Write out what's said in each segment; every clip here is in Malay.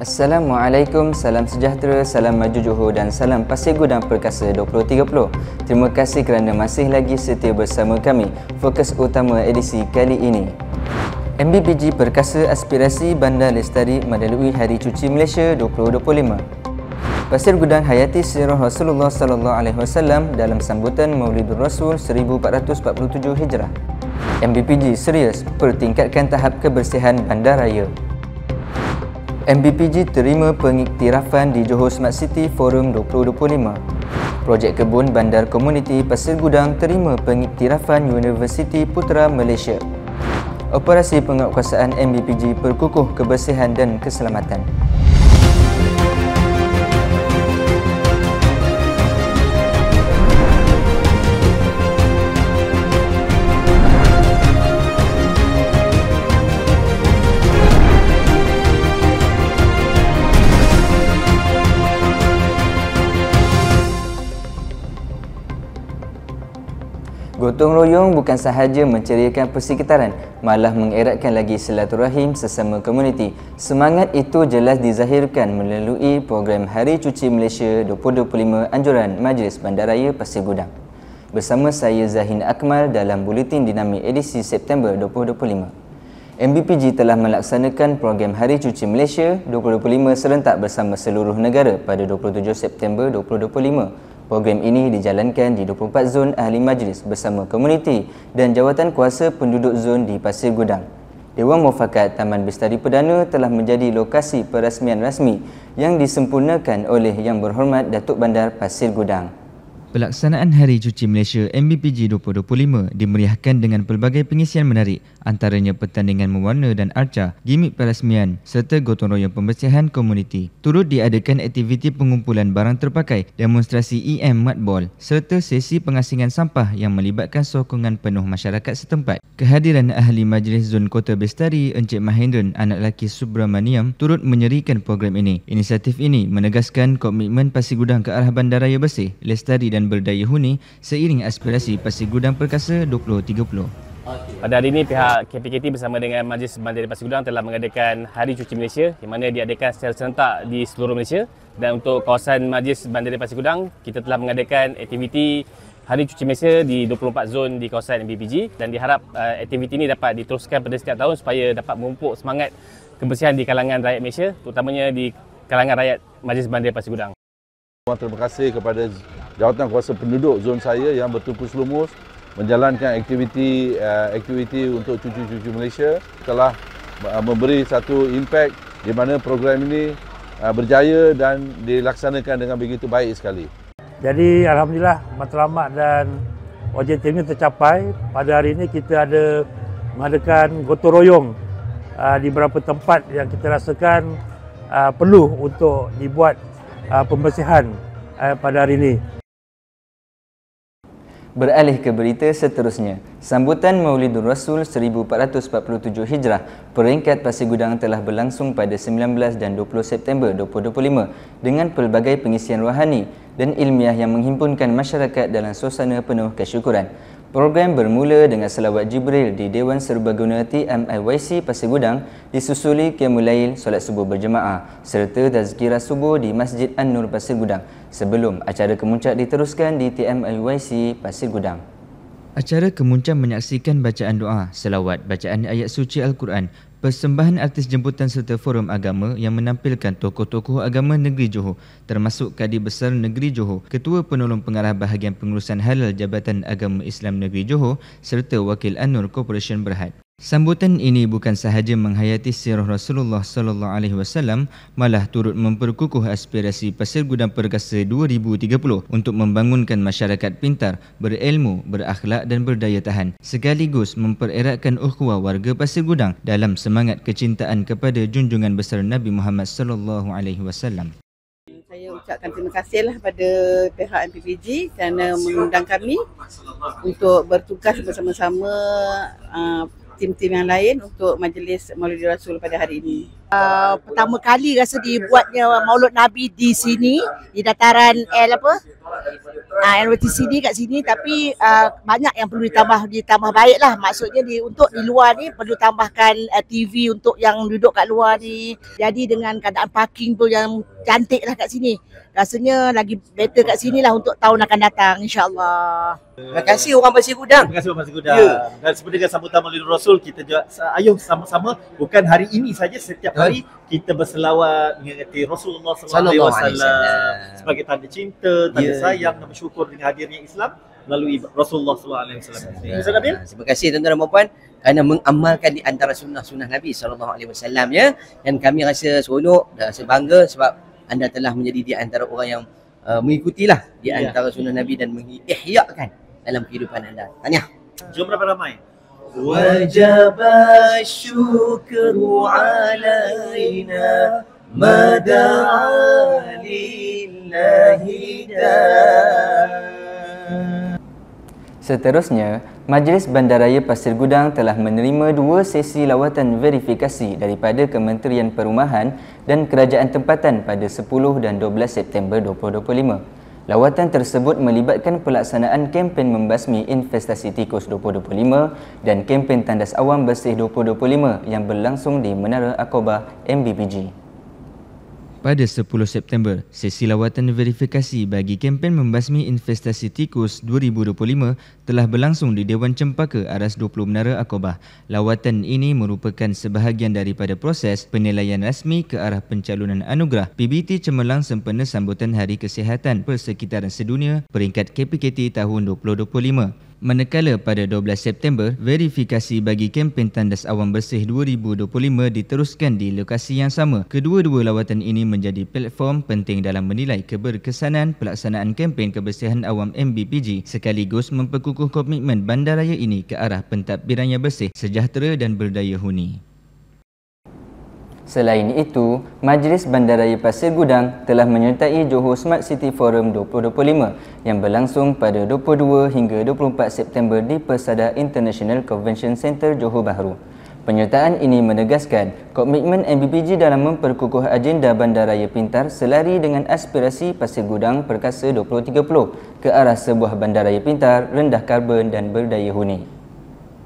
Assalamualaikum, salam sejahtera, salam maju Johor dan salam Pasir Gudang Perkasa 2030. Terima kasih kerana masih lagi setia bersama kami. Fokus utama edisi kali ini. MBPG Perkasa Aspirasi Bandar Lestari melalui Hari Cuci Malaysia 2025. Pasir Gudang hayati sirah Rasulullah sallallahu alaihi wasallam dalam sambutan Maulidur Rasul 1447 Hijrah. MBPG serius pertingkatkan tahap kebersihan bandaraya. MBPG terima pengiktirafan di Johor Smart City Forum 2025. Projek kebun bandar komuniti Pasir Gudang terima pengiktirafan Universiti Putra Malaysia. Operasi penguatkuasaan MBPG perkukuh kebersihan dan keselamatan. Gotong royong bukan sahaja menceriakan persekitaran, malah mengeratkan lagi silaturahim sesama komuniti. Semangat itu jelas dizahirkan melalui program Hari Cuci Malaysia 2025 Anjuran Majlis Bandaraya Pasir Gudang. Bersama saya Zahin Akmal dalam Buletin Dinamik edisi September 2025. MBPG telah melaksanakan program Hari Cuci Malaysia 2025 serentak bersama seluruh negara pada 27 September 2025. Program ini dijalankan di 24 zon ahli majlis bersama komuniti dan jawatan kuasa penduduk zon di Pasir Gudang. Dewan Mufakat Taman Bestari Perdana telah menjadi lokasi perasmian rasmi yang disempurnakan oleh Yang Berhormat Datuk Bandar Pasir Gudang. Pelaksanaan Hari Cuci Malaysia MBPG 2025 dimeriahkan dengan pelbagai pengisian menarik, antaranya pertandingan mewarna dan arca, gimik perasmian serta gotong royong pembersihan komuniti. Turut diadakan aktiviti pengumpulan barang terpakai, demonstrasi EM Matball serta sesi pengasingan sampah yang melibatkan sokongan penuh masyarakat setempat. Kehadiran ahli majlis zon Kota Bestari Encik Mahendran anak lelaki Subramaniam turut menyerikan program ini. Inisiatif ini menegaskan komitmen Pasir Gudang ke arah bandaraya bersih, lestari dan berdaya huni seiring aspirasi Pasir Gudang Perkasa 2030. Pada hari ini, pihak KPKT bersama dengan Majlis Bandaraya Pasir Gudang telah mengadakan Hari Cuci Malaysia di mana diadakan secara serentak di seluruh Malaysia. Dan untuk kawasan Majlis Bandaraya Pasir Gudang, kita telah mengadakan aktiviti Hari Cuci Malaysia di 24 zon di kawasan MBPG dan diharap aktiviti ini dapat diteruskan pada setiap tahun supaya dapat memupuk semangat kebersihan di kalangan rakyat Malaysia, terutamanya di kalangan rakyat Majlis Bandaraya Pasir Gudang. Terima kasih kepada jawatan kuasa penduduk zon saya yang bertungkus lumus menjalankan aktiviti untuk Cuci Malaysia, telah memberi satu impak di mana program ini berjaya dan dilaksanakan dengan begitu baik sekali. Jadi alhamdulillah matlamat dan objektif ini tercapai. Pada hari ini kita ada mengadakan gotong royong di beberapa tempat yang kita rasakan perlu untuk dibuat pembersihan pada hari ini. Beralih ke berita seterusnya. Sambutan Maulidur Rasul 1447 Hijrah peringkat Pasir Gudang telah berlangsung pada 19 dan 20 September 2025 dengan pelbagai pengisian rohani dan ilmiah yang menghimpunkan masyarakat dalam suasana penuh kesyukuran. Program bermula dengan selawat Jibril di Dewan Serbaguna TMIYC Pasir Gudang, disusuli Qiyamul Lail, solat subuh berjemaah serta tazkirah subuh di Masjid An-Nur Pasir Gudang sebelum acara kemuncak diteruskan di TMIYC Pasir Gudang. Acara kemuncak menyaksikan bacaan doa, selawat, bacaan ayat suci Al-Quran, persembahan artis jemputan serta forum agama yang menampilkan tokoh-tokoh agama negeri Johor termasuk Kadi Besar Negeri Johor, Ketua Penolong Pengarah Bahagian Pengurusan Halal Jabatan Agama Islam Negeri Johor serta Wakil An-Nur Corporation Berhad. Sambutan ini bukan sahaja menghayati sirah Rasulullah sallallahu alaihi wasallam, malah turut memperkukuh aspirasi Pasir Gudang Perkasa 2030 untuk membangunkan masyarakat pintar, berilmu, berakhlak dan berdaya tahan, sekaligus mempereratkan ukhuwah warga Pasir Gudang dalam semangat kecintaan kepada junjungan besar Nabi Muhammad sallallahu alaihi wasallam. Saya ucapkan terima kasihlah pada pihak MPPG kerana mengundang kami untuk bertugas bersama-sama tim-tim yang lain untuk majlis Maulidur Rasul pada hari ini. Pertama kali rasa dibuatnya Maulud Nabi di sini, di dataran LTCD kat sini, tapi banyak yang perlu ditambah baik lah. Maksudnya untuk di luar ni perlu tambahkan TV untuk yang duduk kat luar ni. Jadi dengan keadaan parking pun yang cantik lah kat sini. Rasanya lagi better kat sini lah untuk tahun akan datang, insyaAllah. Terima kasih orang Pasir Gudang. Terima kasih orang Pasir Gudang. Dan seperti dengan sambutan Maulid Rasul, kita juga ayuh sama-sama, bukan hari ini saja, setiap hari kita berselawat mengingati Rasulullah SAW sebagai tanda cinta, tanda sayang dan bersyukur dengan hadirnya Islam melalui Rasulullah SAW. Terima kasih tuan-tuan dan puan-puan kerana mengamalkan di antara sunnah-sunnah Nabi SAW ya. Dan kami rasa seronok dan rasa bangga sebab anda telah menjadi di antara orang yang mengikutilah di antara sunnah Nabi dan mengihyakan dalam kehidupan anda. Tahniah. Jom ramai-ramai. Wajib syukru alaina mada'a lillahi Seterusnya, Majlis Bandaraya Pasir Gudang telah menerima 2 sesi lawatan verifikasi daripada Kementerian Perumahan dan Kerajaan Tempatan pada 10 dan 12 September 2025. Lawatan tersebut melibatkan pelaksanaan kempen membasmi investasi tikus 2025 dan kempen tandas awam bersih 2025 yang berlangsung di Menara Aqabah MBPG. Pada 10 September, sesi lawatan verifikasi bagi kempen membasmi investasi tikus 2025 telah berlangsung di Dewan Cempaka Aras 20 Menara Aqabah. Lawatan ini merupakan sebahagian daripada proses penilaian rasmi ke arah pencalonan anugerah PBT Cemerlang sempena sambutan Hari Kesihatan Persekitaran Sedunia peringkat KPKT tahun 2025. Manakala pada 12 September, verifikasi bagi kempen tandas awam bersih 2025 diteruskan di lokasi yang sama. Kedua-dua lawatan ini menjadi platform penting dalam menilai keberkesanan pelaksanaan kempen kebersihan awam MBPG sekaligus memperkukuh komitmen bandaraya ini ke arah pentadbiran yang bersih, sejahtera dan berdaya huni. Selain itu, Majlis Bandaraya Pasir Gudang telah menyertai Johor Smart City Forum 2025 yang berlangsung pada 22 hingga 24 September di Persada International Convention Centre Johor Bahru. Penyertaan ini menegaskan komitmen MBPG dalam memperkukuh agenda bandaraya pintar selari dengan aspirasi Pasir Gudang Perkasa 2030 ke arah sebuah bandaraya pintar, rendah karbon dan berdaya huni.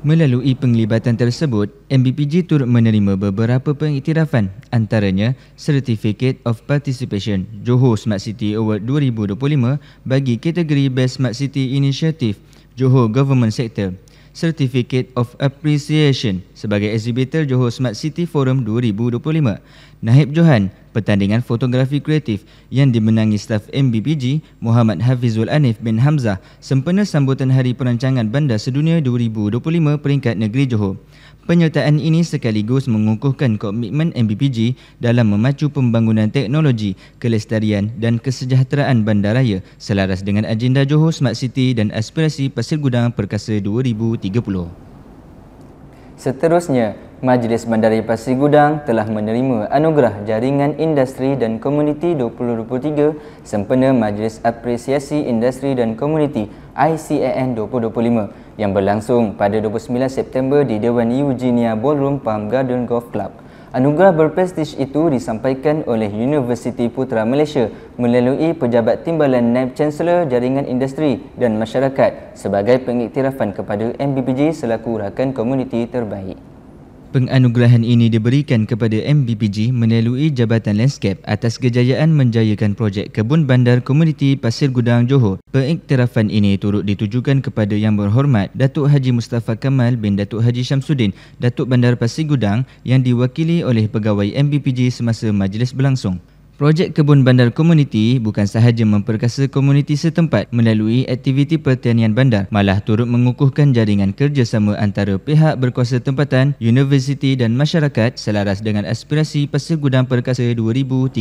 Melalui penglibatan tersebut, MBPG turut menerima beberapa pengiktirafan, antaranya Certificate of Participation Johor Smart City Award 2025 bagi kategori Best Smart City Initiative Johor Government Sector, Certificate of Appreciation sebagai Exhibitor Johor Smart City Forum 2025, Nahib Johan, pertandingan fotografi kreatif yang dimenangi staf MBPG Muhammad Hafizul Anif bin Hamzah sempena sambutan Hari Perancangan Bandar Sedunia 2025 peringkat negeri Johor. Penyertaan ini sekaligus mengukuhkan komitmen MBPG dalam memacu pembangunan teknologi, kelestarian dan kesejahteraan bandaraya selaras dengan agenda Johor Smart City dan aspirasi Pasir Gudang Perkasa 2030. Seterusnya, Majlis Bandaraya Pasir Gudang telah menerima anugerah Jaringan Industri dan Komuniti 2023 sempena Majlis Apresiasi Industri dan Komuniti ICAN 2025 yang berlangsung pada 29 September di Dewan Eugenia Ballroom Palm Garden Golf Club. Anugerah berprestij itu disampaikan oleh Universiti Putra Malaysia melalui Pejabat Timbalan Naib Chancellor Jaringan Industri dan Masyarakat sebagai pengiktirafan kepada MBPG selaku rakan komuniti terbaik. Penganugerahan ini diberikan kepada MBPG melalui Jabatan Landscape atas kejayaan menjayakan projek Kebun Bandar Komuniti Pasir Gudang Johor. Pengiktirafan ini turut ditujukan kepada Yang Berhormat Datuk Haji Mustafa Kamal bin Datuk Haji Syamsuddin, Datuk Bandar Pasir Gudang yang diwakili oleh pegawai MBPG semasa majlis berlangsung. Projek Kebun Bandar Komuniti bukan sahaja memperkasa komuniti setempat melalui aktiviti pertanian bandar, malah turut mengukuhkan jaringan kerjasama antara pihak berkuasa tempatan, universiti dan masyarakat selaras dengan aspirasi Pasir Gudang Perkasa 2030.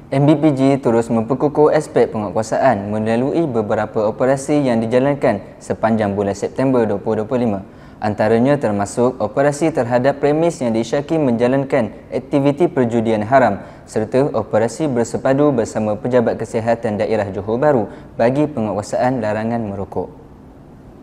MBPG terus memperkukuh aspek penguatkuasaan melalui beberapa operasi yang dijalankan sepanjang bulan September 2025. Antaranya termasuk operasi terhadap premis yang disyaki menjalankan aktiviti perjudian haram serta operasi bersepadu bersama Pejabat Kesihatan Daerah Johor Bahru bagi penguatkuasaan larangan merokok.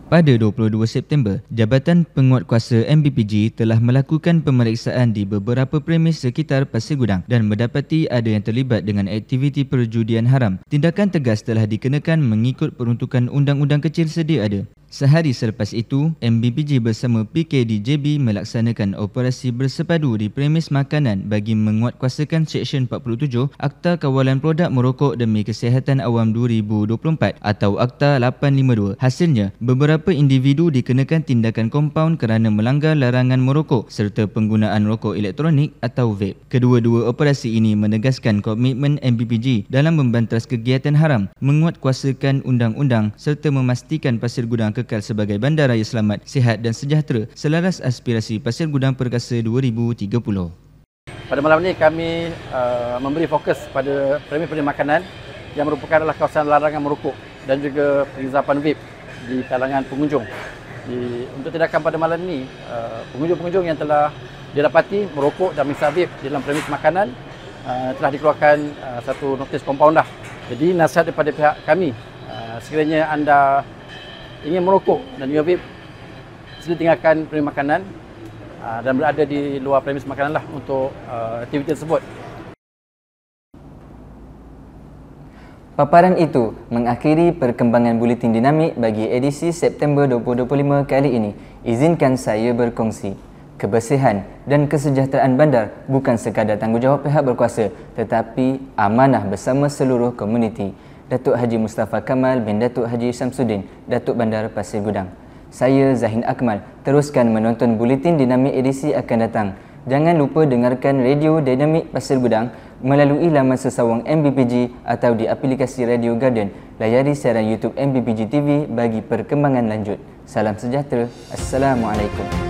Pada 22 September, Jabatan Penguatkuasa MBPG telah melakukan pemeriksaan di beberapa premis sekitar Pasir Gudang dan mendapati ada yang terlibat dengan aktiviti perjudian haram. Tindakan tegas telah dikenakan mengikut peruntukan undang-undang kecil sedia ada. Sehari selepas itu, MBPG bersama PKDJB melaksanakan operasi bersepadu di premis makanan bagi menguatkuasakan Seksyen 47 Akta Kawalan Produk Merokok Demi Kesihatan Awam 2024 atau Akta 852. Hasilnya, beberapa individu dikenakan tindakan kompaun kerana melanggar larangan merokok serta penggunaan rokok elektronik atau vape. Kedua-dua operasi ini menegaskan komitmen MBPG dalam membantas kegiatan haram, menguatkuasakan undang-undang serta memastikan Pasir Gudang kekal sebagai bandaraya selamat, sihat dan sejahtera selaras aspirasi Pasir Gudang Perkasa 2030. Pada malam ini kami memberi fokus pada premis-premis makanan yang merupakan adalah kawasan larangan merokok dan juga pengizapan vape di kalangan pengunjung. Untuk tindakan pada malam ini, pengunjung-pengunjung yang telah didapati merokok dan mengisap vape di dalam premis makanan telah dikeluarkan satu notis kompaun dah. Jadi nasihat daripada pihak kami, sekiranya anda ingin merokok dan juga vape, sila tinggalkan premis makanan dan berada di luar premis makanan lah untuk aktiviti tersebut. Paparan itu mengakhiri perkembangan Buletin Dinamik bagi edisi September 2025 kali ini. Izinkan saya berkongsi. Kebersihan dan kesejahteraan bandar bukan sekadar tanggungjawab pihak berkuasa tetapi amanah bersama seluruh komuniti. Datuk Haji Mustafa Kamal bin Datuk Haji Syamsuddin, Datuk Bandar Pasir Gudang. Saya Zahin Akmal, teruskan menonton Buletin Dinamik edisi akan datang. Jangan lupa dengarkan Radio Dinamik Pasir Gudang melalui laman sesawang MBPG atau di aplikasi Radio Garden. Layari siaran YouTube MBPG TV bagi perkembangan lanjut. Salam sejahtera. Assalamualaikum.